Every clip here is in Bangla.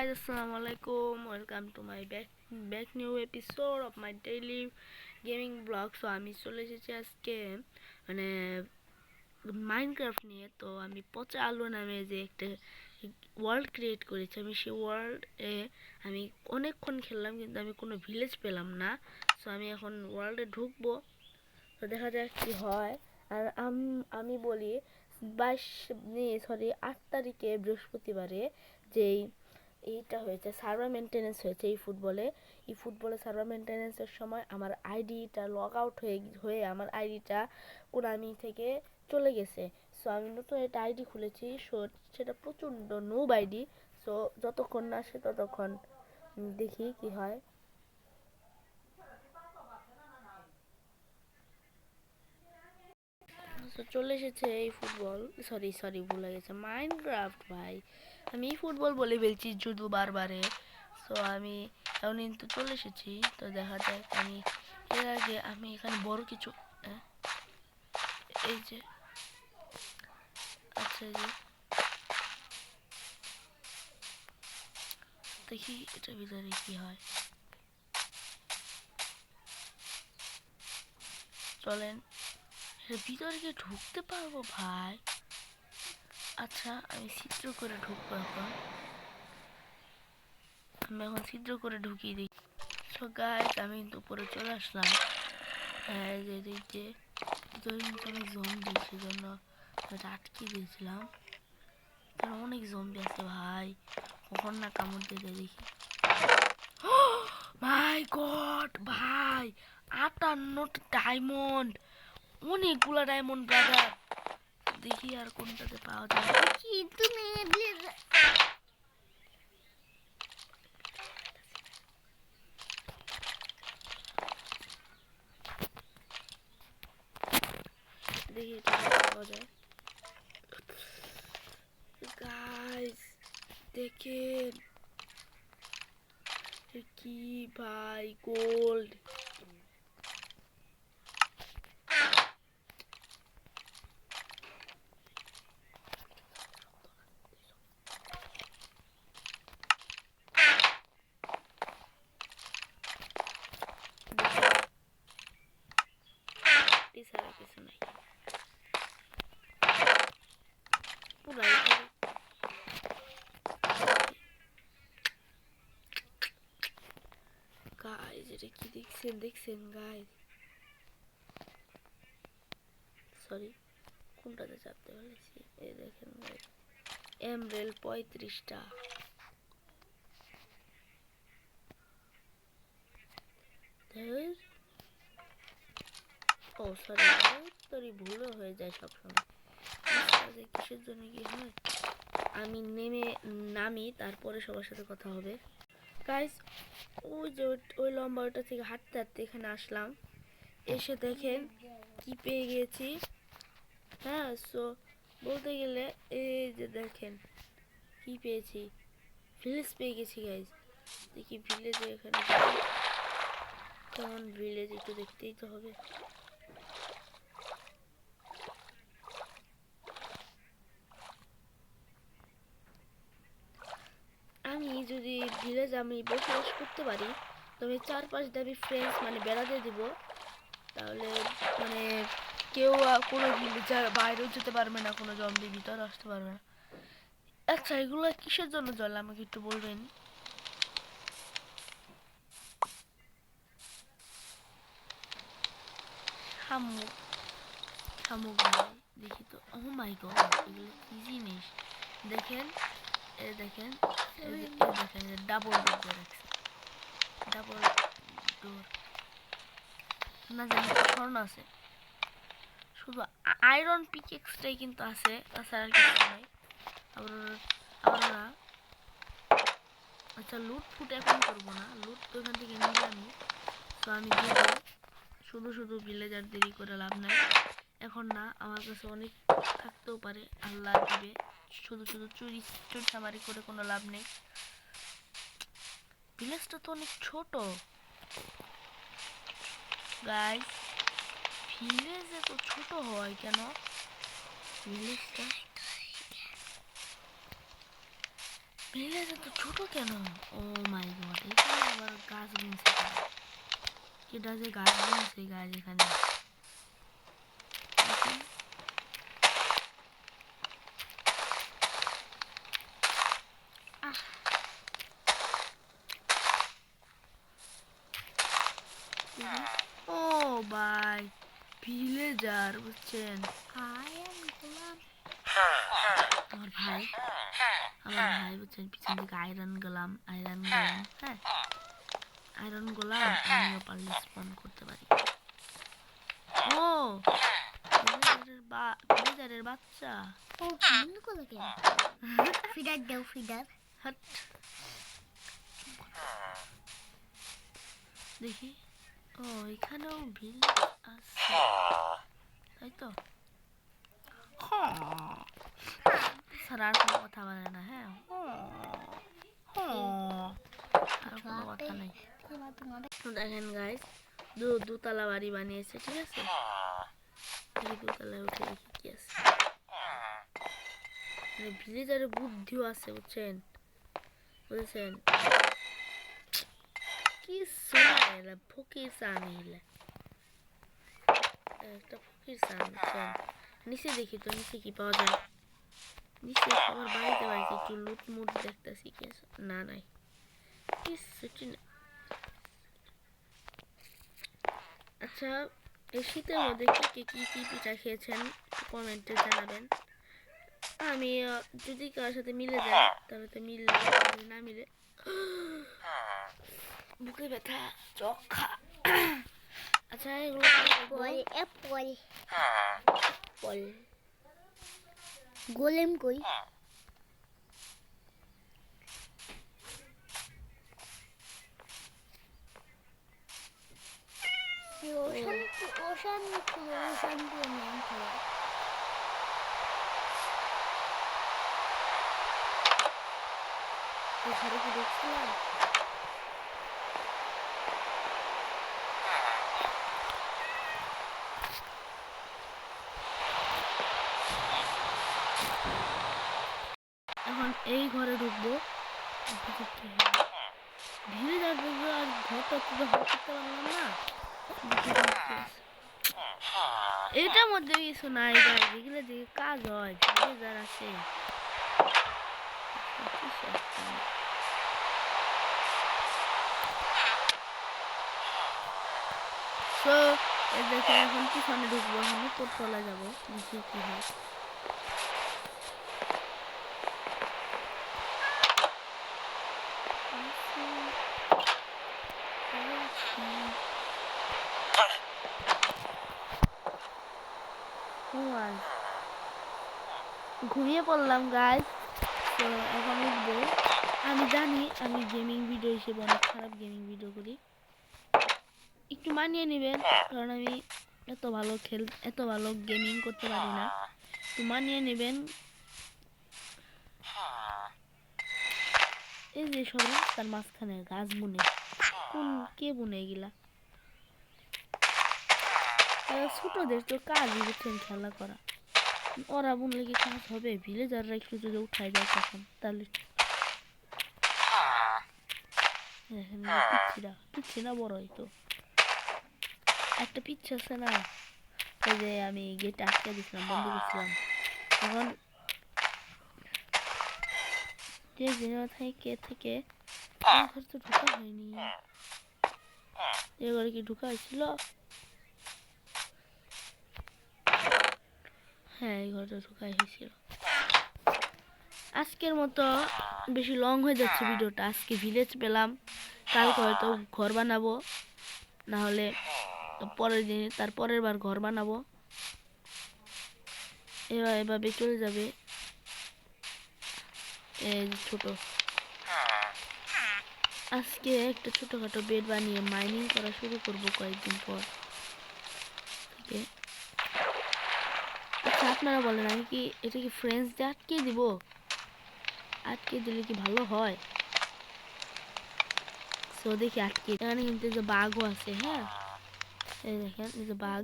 guys, assalamualaikum. Welcome to my back new episode of my daily gaming vlog. So আমি চলে এসেছি আজকে মানে মাইনক্রাফট নিয়ে। তো আমি পচা আলু নামে যে একটা ওয়ার্ল্ড ক্রিয়েট করেছি, আমি সেই ওয়ার্ল্ডে আমি অনেকক্ষণ খেললাম কিন্তু আমি কোনো ভিলেজ পেলাম না। সো আমি এখন ওয়ার্ল্ডে ঢুকবো, তো দেখা যাক কি হয়। আর আমি বলি 8 তারিখে বৃহস্পতিবারে যেই এইটা হয়েছে সার্ভার মেনটেন্যান্স হয়েছে এই ফুটবলে সার্ভার মেনটেন্যান্সের সময় আমার আইডিটা লগ আউট হয়ে আমার আইডিটা কোনামি থেকে চলে গেছে। সো আমি নতুন একটা আইডি খুলেছি, সো সেটা প্রচণ্ড নুব আইডি। সো যতক্ষণ না আসে ততক্ষণ দেখি কি হয়। তো চলে এসেছে এই সরি ভুলে গেছে মাইনক্রাফট। ভাই আমি ফুটবল বলে ফেলছি শুধু বারবারে। সো আমি এখন কিন্তু চলে এসেছি, তো দেখা যাক। আমি এর আগে আমি এখানে বড় কিছু এই যে আচ্ছা যে দেখি এটার ভিতরে কি হয়। চলেন এর ভিতরে কি ঢুকতে পারবো ভাই? আচ্ছা আমি ছিদ্র করে ঢুকবো এখন। আমি এখন ছিদ্র করে ঢুকিয়ে দিই। সো গাইস আমি কিন্তু উপরে চলে আসলাম। হ্যাঁ যে আমি জম্বি, সেজন্য এটা আটকে দিয়েছিলাম। এখানে অনেক জম্বি আছে ভাই, কখন না কামড় দিয়ে দেখি। মাই গড ভাই, 58টা ডায়মন্ড, অনেকগুলা ডায়মন্ড ব্রাদার। দেখি আর কোনটাতে পাওয়া যায়। কি তুমি দেখি এটা পাওয়া যায়। গাইস দেখেন কি ভাই, গোল্ড। ছাড়া কিছু নাই। গাইস এটা কি দেখছেন গাইস? সরি কোনটাতে চাপতে বলেছি, এই দেখেন গাইস, এমরেল 35টা। ও সরি ভুলও হয়ে যায় সবসময়। কিসের জন্য কি হয়, আমি নামি তারপরে সবার সাথে কথা হবে। গাইস ওই যে ওই লম্বা ওটা থেকে হাঁটতে হাঁটতে এখানে আসলাম, এসে দেখেন কি পেয়ে গেছি। হ্যাঁ সো বলতে গেলে এই যে দেখেন কি পেয়েছি, ভিলেজ পেয়ে গেছি গাইস। দেখি ভিলেজে এখানে কেমন ভিলেজ একটু দেখতেই তো হবে। আমি যদি ভিলেজ আমি বসবাস করতে পারি, তবে 4-5 দাবি ফ্রেন্ডস মানে বেড়া দিয়ে দিব, তাহলে মানে কেউ কোনো ভিলেজার বাইরেও যেতে পারবে না, কোনো জম্বি ভিতরে আসতে পারবে না। আচ্ছা এগুলো কিসের জন্য জল আমাকে একটু বলবেন? শামুক শামুক ভাই দেখি তো। ও মাই গড এগুলো কি জিনিস দেখেন। দেখেন দেখেন ডাবল ডোর দিয়ে রাখছে, ডাবল ডোর। না জানি স্বর্ণ আছে, শুধু আয়রন পিকেক্সটাই কিন্তু আছে, তাছাড়া কিছু নাই। আবার না। আচ্ছা লুট ফুট এখন করবো না, লুট তো এখান থেকে নিয়ে আমি। তো আমি দিব শুধু ভিলেজার দেরি করে লাভ নাই। এখন না, আমার কাছে অনেক থাকতেও পারে, আল্লাহ দিবে। শুধু চুরি চামারি করে কোনো লাভ নেই। ভিলেজটা তো অনেক ছোট গাইস, ভিলেজ এত ছোট হয় কেন ভিলেজটা? ভিলেজার তো ছোট কেন? ও মাই গড, এখানে আবার গাছ বুনছে কেটা যে গাছ বুনছে গাছ এখানে দেখেন। আহ, দেখেন। ও ভাই ভিলেজার বুঝছেন আমার ভাই বুঝছেন পিছন থেকে আয়রন গোলাম হ্যাঁ আয়রন গোলাম আমিও পারলে স্পন করতে পারি। ও ভিলেজারের বাচ্চা ও বন্ধ করলো কেন? ফিডার দাও ফিডার। হাট দেখি। ও এখানেও ভিলেজ আছে তাই তো। স্যার আর কোনো কথা বলে না। হ্যাঁ আর কোনো কথা নেই। দেখেন গাইস দুতলা বাড়ি বানিয়েছে ঠিক আছে। দুতলায় উঠে দেখি কি আছে। ভিলেজারের বুদ্ধিও আছে বুঝছেন কি শোনা ফকির চান এলে একটা ফকির চান বুঝছেন। নিচে দেখি তো নিচে কি পাওয়া যায়। নিচে সবার বাড়িতে একটু লুটমুট দেখতেছি কি আছে। না নাই কিছু না। আচ্ছা এই শীতের মধ্যে কে কি পিঠা খেয়েছেন কমেন্টে জানাবেন। আমি যদি কারোর সাথে মিলে যায় তাহলে তো মিললে, যদি না মিলে বুকে ব্যথা যক্ষা। আচ্ছা এগুলো গোলেম কই? ওশান দিয়ে নাম খেলা। ঘরে কি দেখছিলাম এখন এই ঘরে ঢুকবো। ধীরে যা ঢুকবো আর ঘরটা তো হল করতে পারলাম না। এটার মধ্যে কিছু নাই গাই যেগুলো যে কাজ হয় ধীরে যার আছে। তো দেখে এখন পিছনে ঢুকবো। এখন উপরতলা যাবো দেখি কি হয়। ঘুমিয়ে পড়লাম গাইস। তো এখন উঠবো। আমি জানি আমি গেমিং ভিডিও হিসেবে অনেক খারাপ গেমিং ভিডিও করি, একটু মানিয়ে নেবেন কারণ আমি এত ভালো গেমিং করতে পারি না, একটু মানিয়ে নেবেন। এই যে সব রাস্তার মাঝখানে গাছ বুনে কে বুনে এগুলা? ছোটদের তো কাজই বুঝছেন খেলা করা। ওরা বুনলে কি কাজ হবে? ভিলেজাররা একটু যদি উঠাই যায় তখন তাহলে পিচ্ছি না বড় হয়তো একটা পিচ্ছি আছে না, ওই যে আমি গেট আটকে দিছিলাম বন্ধ করছিলাম। এখন যে থেকে ঘর তো ঢুকা হয়নি। এ ঘরে কি ঢুকা হয়েছিল? হ্যাঁ এই ঘরটা ঢুকাই হয়েছিল। আজকের মতো বেশি লং হয়ে যাচ্ছে ভিডিওটা। আজকে ভিলেজ পেলাম, কালকে হয়তো ঘর বানাবো, না হলে পরের দিনে তার পরের বার ঘর বানাবো। এভাবে চলে যাবে। ছোট আজকে একটা ছোটখাটো বেড বানিয়ে মাইনিং করা শুরু করবো কয়েকদিন পর থেকে। আচ্ছা আপনারা বলেন আমি কি এটা কি ফ্রেন্ডস দিয়ে আটকে দিব? আটকে দিলে কি ভালো হয়? তো দেখি আটকে। এখানে কিন্তু যে বাঘও আছে। হ্যাঁ এই দেখেন এই যে বাঘ,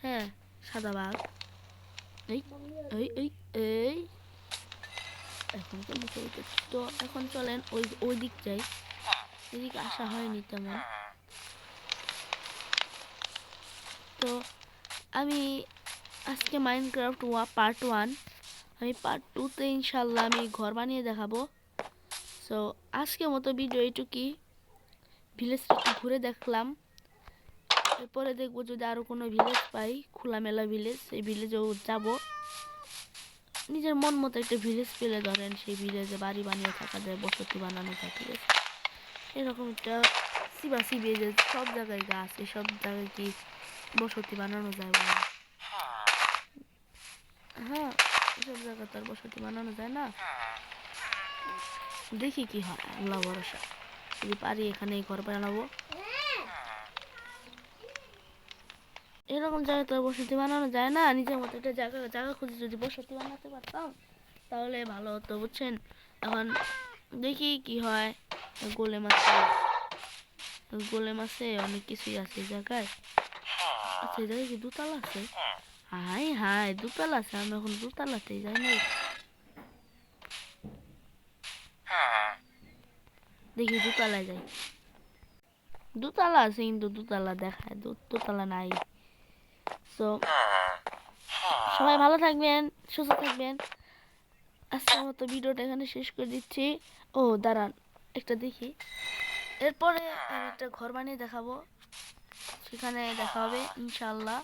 হ্যাঁ সাদা বাঘ। এই এই এই এই এখন তো নিচে উঠেছি, তো এখন চলেন ওই ওই দিক যাই। এদিকে আসা হয়নি তেমন। তো আমি আজকে মাইনক্রাফট পার্ট 1, আমি পার্ট 2তে ইনশাল্লাহ আমি ঘর বানিয়ে দেখাবো। সো আজকের মতো ভিডিও এইটুকুই। ভিলেজটা একটু ঘুরে দেখলাম, এরপরে দেখবো যদি আরও কোনো ভিলেজ পাই, খোলামেলা ভিলেজ, সেই ভিলেজেও যাব। নিজের মন মতো একটা ভিলেজ পেলে ধরেন সেই ভিলেজে বাড়ি বানিয়ে থাকা যায়, বসতি বানানো যায়, ঠিক আছে। এরকম একটা সিবাসি ভিলেজ, সব জায়গায় গাছ, এসব জায়গায় কি বসতি বানানো যায় বলে? হ্যাঁ, এসব জায়গা তো আর বসতি বানানো যায় না। দেখি কি হয়, আল্লাহ ভরসা। যদি পারি এখানে ঘর বানাবো। এরকম জায়গায় তো আর বসতি বানানো যায় না, নিজের মতো একটা জায়গা জায়গা খুঁজে যদি বসতি বানাতে পারতাম তাহলে ভালো হতো, বুঝছেন। এখন দেখি কি হয়। গোলেম আছে, গোলেম আছে, অনেক কিছুই আছে এই জায়গায়। আচ্ছা, এই জায়গায় কি দোতলা আছে? হাই হাই, দোতলা আছে, আমি এখন দোতলাতেই যাই নাই। দেখি দোতলায় যাই। দোতলা আছে কিন্তু দোতলা দেখায়, দোতলা নাই। তো সবাই ভালো থাকবেন, সুস্থ থাকবেন। আজকের মতো ভিডিওটা এখানে শেষ করে দিচ্ছি। ও দাঁড়ান, একটা দেখি, এরপরে আমি একটা ঘর বানিয়ে দেখাবো, সেখানে দেখা হবে ইনশাল্লাহ।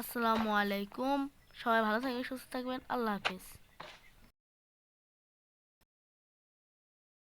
আসসালামু আলাইকুম, সবাই ভালো থাকবেন, সুস্থ থাকবেন, আল্লাহ হাফিজ।